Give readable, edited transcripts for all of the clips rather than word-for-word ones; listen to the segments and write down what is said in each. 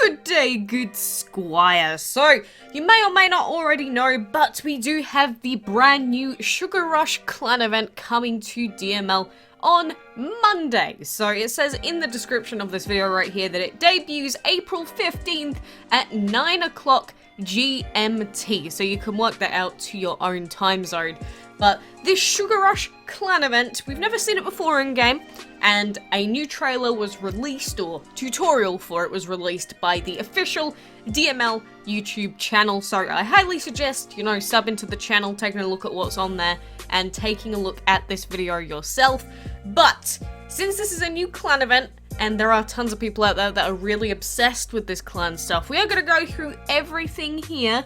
Good day, good squire. So, you may or may not already know, but we do have the brand new Sugar Rush clan event coming to DML on Monday. So it says in the description of this video right here that it debuts April 15th at 9 o'clock GMT. So you can work that out to your own time zone. But this Sugar Rush clan event, we've never seen it before in game, and a new trailer was released, or tutorial for it was released by the official DML YouTube channel. So I highly suggest, subbing to the channel, taking a look at what's on there, and taking a look at this video yourself. But since this is a new clan event, and there are tons of people out there that are really obsessed with this clan stuff, we are going to go through everything here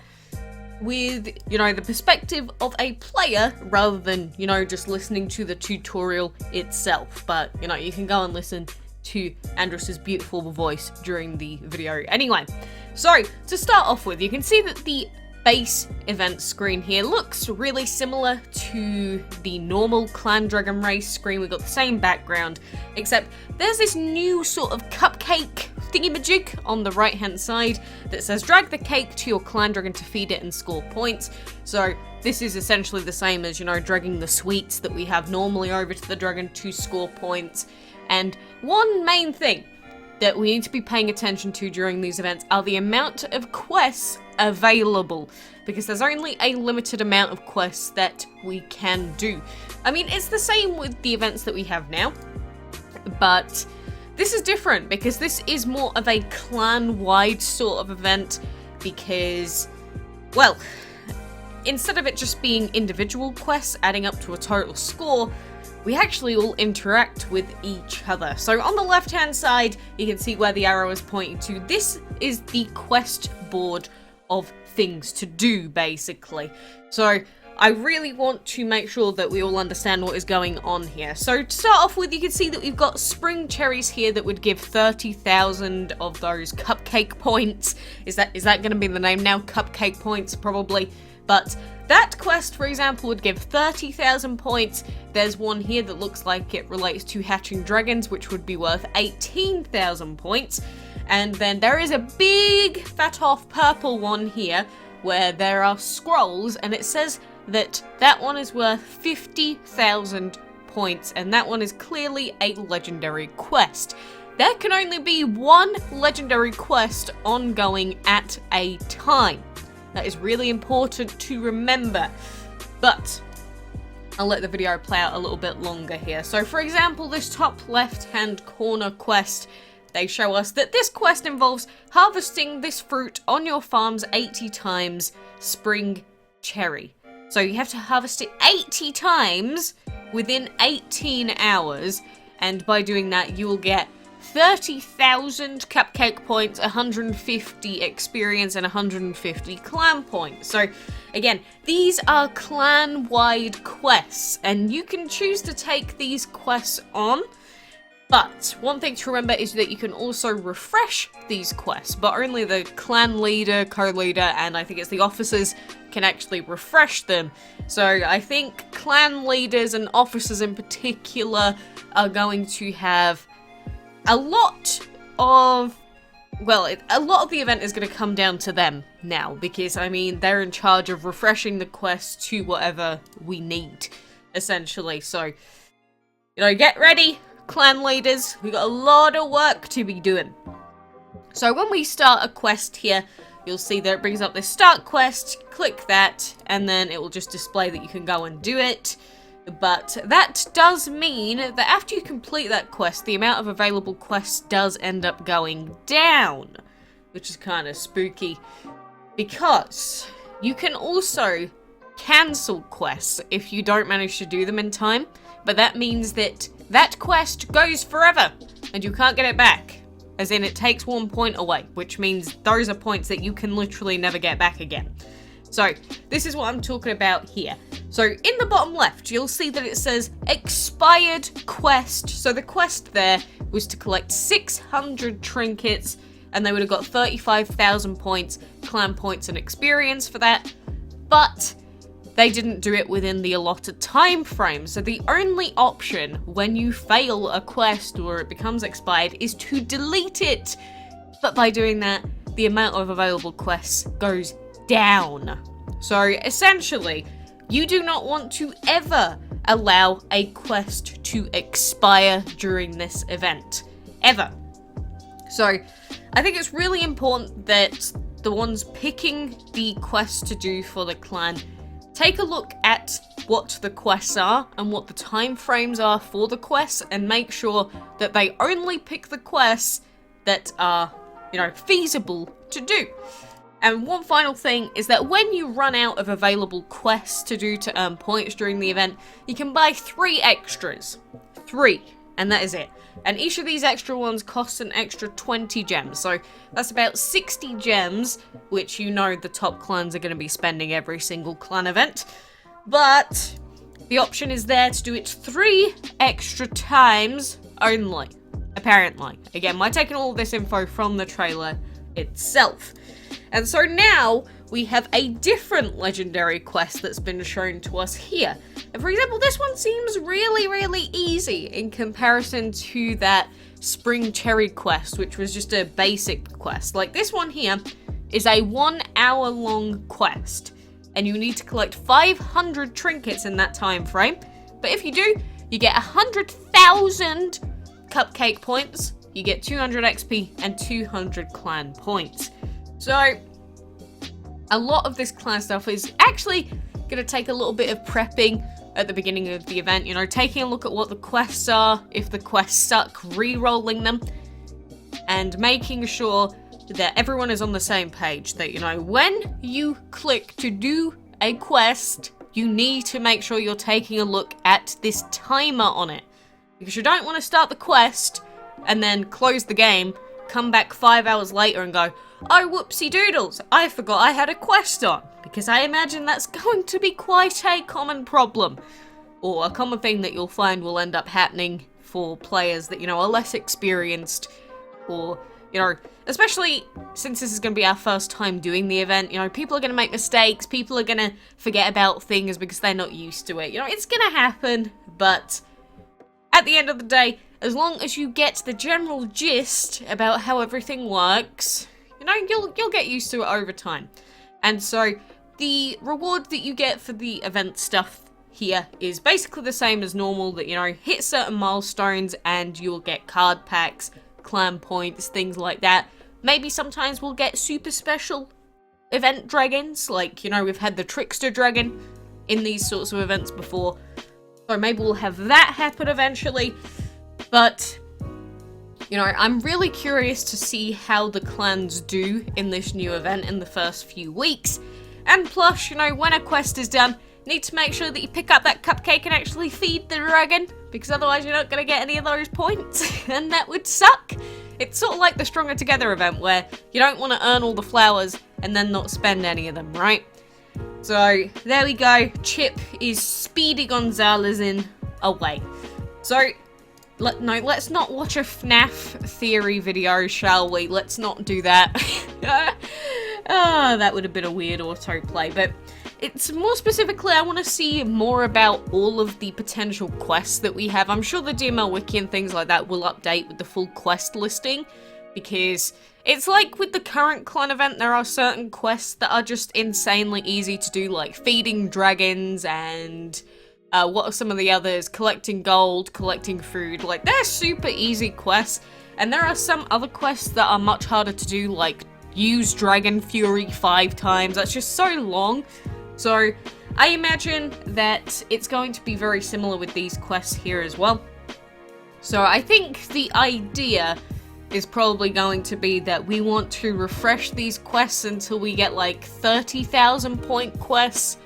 with, the perspective of a player rather than, just listening to the tutorial itself. But, you can go and listen to Andrus's beautiful voice during the video anyway. So, to start off with, you can see that the base event screen here looks really similar to the normal Clan Dragon Race screen. We've got the same background, except there's this new sort of cupcake thingamajig on the right hand side that says drag the cake to your Clan Dragon to feed it and score points. So this is essentially the same as, dragging the sweets that we have normally over to the dragon to score points. And one main thing that we need to be paying attention to during these events are the amount of quests available, because there's only a limited amount of quests that we can do. I mean, it's the same with the events that we have now, but this is different because this is more of a clan-wide sort of event because, well, instead of it just being individual quests adding up to a total score, we actually all interact with each other. So on the left-hand side, you can see where the arrow is pointing to. This is the quest board of things to do, basically. So I really want to make sure that we all understand what is going on here. So to start off with, you can see that we've got spring cherries here that would give 30,000 of those cupcake points. Is that going to be the name now? Cupcake points, probably. But that quest, for example, would give 30,000 points. There's one here that looks like it relates to hatching dragons, which would be worth 18,000 points. And then there is a big fat off purple one here where there are scrolls, and it says that that one is worth 50,000 points, and that one is clearly a legendary quest. There can only be one legendary quest ongoing at a time. That is really important to remember. But I'll let the video play out a little bit longer here. So for example, this top left-hand corner quest, they show us that this quest involves harvesting this fruit on your farms 80 times spring cherry. So you have to harvest it 80 times within 18 hours, and by doing that you will get 30,000 cupcake points, 150 experience, and 150 clan points. So again, these are clan-wide quests, and you can choose to take these quests on. But one thing to remember is that you can also refresh these quests, but only the clan leader, co-leader, and I think it's the officers can actually refresh them. So I think clan leaders and officers in particular are going to have a lot of the event is going to come down to them now, because I mean they're in charge of refreshing the quest to whatever we need, essentially. So, get ready, clan leaders. We got a lot of work to be doing. So when we start a quest here, you'll see that it brings up this start quest. Click that, and then it will just display that you can go and do it. But that does mean that after you complete that quest, the amount of available quests does end up going down, which is kind of spooky, because you can also cancel quests if you don't manage to do them in time, but that means that that quest goes forever and you can't get it back, as in it takes 1 point away, which means those are points that you can literally never get back again. So this is what I'm talking about here. So in the bottom left, you'll see that it says expired quest. So the quest there was to collect 600 trinkets, and they would have got 35,000 points, clan points, and experience for that. But they didn't do it within the allotted time frame. So the only option when you fail a quest or it becomes expired is to delete it. But by doing that, the amount of available quests goes down. So essentially, you do not want to ever allow a quest to expire during this event. Ever. So I think it's really important that the ones picking the quest to do for the clan take a look at what the quests are and what the time frames are for the quests, and make sure that they only pick the quests that are, feasible to do. And one final thing is that when you run out of available quests to do to earn points during the event, you can buy 3 extras. 3. And that is it. And each of these extra ones costs an extra 20 gems. So that's about 60 gems, which the top clans are going to be spending every single clan event. But the option is there to do it 3 extra times only, apparently. Again, we're taking all of this info from the trailer itself. And so now we have a different legendary quest that's been shown to us here. And for example, this one seems really, really easy in comparison to that Spring Cherry quest, which was just a basic quest. Like, this one here is a 1-hour-long quest, and you need to collect 500 trinkets in that time frame. But if you do, you get 100,000 cupcake points, you get 200 XP, and 200 clan points. So a lot of this clan stuff is actually going to take a little bit of prepping at the beginning of the event, taking a look at what the quests are, if the quests suck, re-rolling them, and making sure that everyone is on the same page, that, when you click to do a quest, you need to make sure you're taking a look at this timer on it, because you don't want to start the quest and then close the game, come back 5 hours later and go, oh, whoopsie doodles, I forgot I had a quest on. Because I imagine that's going to be quite a common problem. Or a common thing that you'll find will end up happening for players that, are less experienced. Or, especially since this is going to be our first time doing the event, people are going to make mistakes. People are going to forget about things because they're not used to it. It's going to happen. But at the end of the day, as long as you get the general gist about how everything works, you'll get used to it over time. And so the reward that you get for the event stuff here is basically the same as normal, that, hit certain milestones and you'll get card packs, clan points, things like that. Maybe sometimes we'll get super special event dragons, like, we've had the Trickster Dragon in these sorts of events before. So maybe we'll have that happen eventually. But I'm really curious to see how the clans do in this new event in the first few weeks. And plus, when a quest is done, you need to make sure that you pick up that cupcake and actually feed the dragon, because otherwise you're not going to get any of those points, and that would suck. It's sort of like the Stronger Together event, where you don't want to earn all the flowers and then not spend any of them, right? So, there we go. Chip is Speedy Gonzalez in away. So, let's not watch a FNAF theory video, shall we? Let's not do that. That would have been a weird autoplay, but it's more specifically, I want to see more about all of the potential quests that we have. I'm sure the DML Wiki and things like that will update with the full quest listing, because it's like with the current clan event, there are certain quests that are just insanely easy to do, like feeding dragons and what are some of the others? Collecting gold, collecting food. Like, they're super easy quests. And there are some other quests that are much harder to do, like use Dragon Fury 5 times. That's just so long. So I imagine that it's going to be very similar with these quests here as well. So I think the idea is probably going to be that we want to refresh these quests until we get like 30,000 point quests,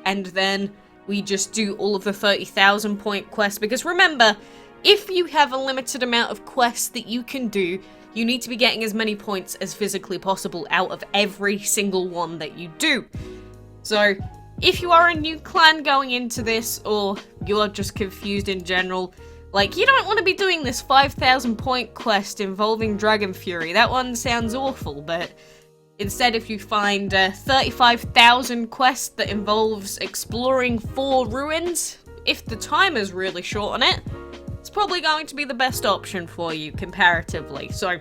and then we just do all of the 30,000 point quests, because remember, if you have a limited amount of quests that you can do, you need to be getting as many points as physically possible out of every single one that you do. So, if you are a new clan going into this, or you're just confused in general, like, you don't want to be doing this 5,000 point quest involving Dragon Fury. That one sounds awful, but instead, if you find 35,000 quests that involves exploring 4 ruins, if the timer's really short on it, it's probably going to be the best option for you comparatively. So,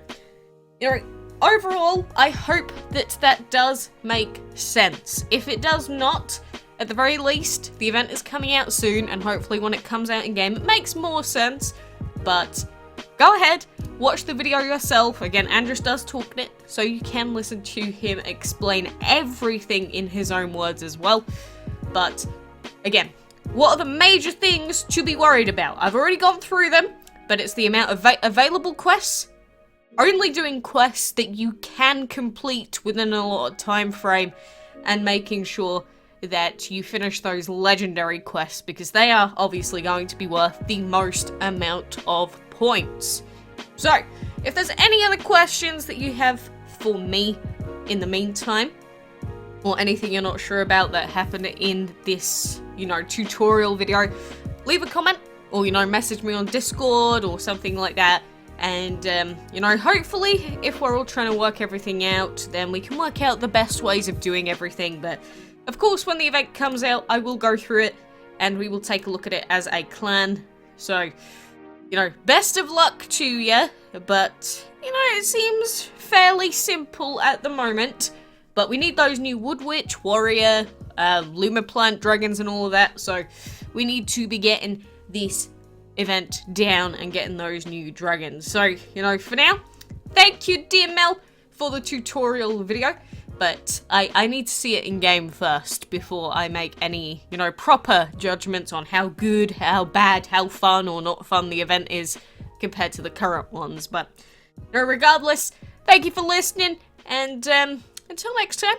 overall, I hope that that does make sense. If it does not, at the very least, the event is coming out soon, and hopefully when it comes out in game, it makes more sense. But go ahead, watch the video yourself. Again, Andres does talk in it, so you can listen to him explain everything in his own words as well. But again, what are the major things to be worried about? I've already gone through them, but it's the amount of available quests, only doing quests that you can complete within a lot of time frame, and making sure that you finish those legendary quests, because they are obviously going to be worth the most amount of points. So, if there's any other questions that you have for me in the meantime, or anything you're not sure about that happened in this, tutorial video, leave a comment, or, message me on Discord or something like that. And, hopefully, if we're all trying to work everything out, then we can work out the best ways of doing everything. But, of course, when the event comes out, I will go through it, and we will take a look at it as a clan. So, best of luck to you, but, it seems fairly simple at the moment. But we need those new Wood Witch, Warrior, Luma Plant Dragons and all of that, so we need to be getting this event down and getting those new dragons. So, for now, thank you DML for the tutorial video, but I need to see it in game first before I make any, proper judgments on how good, how bad, how fun or not fun the event is compared to the current ones. But, regardless, thank you for listening, and until next time,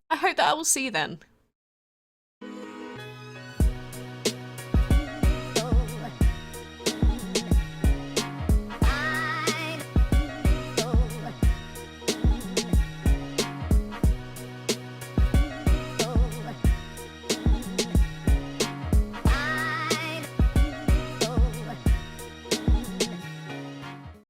I hope that I will see you then.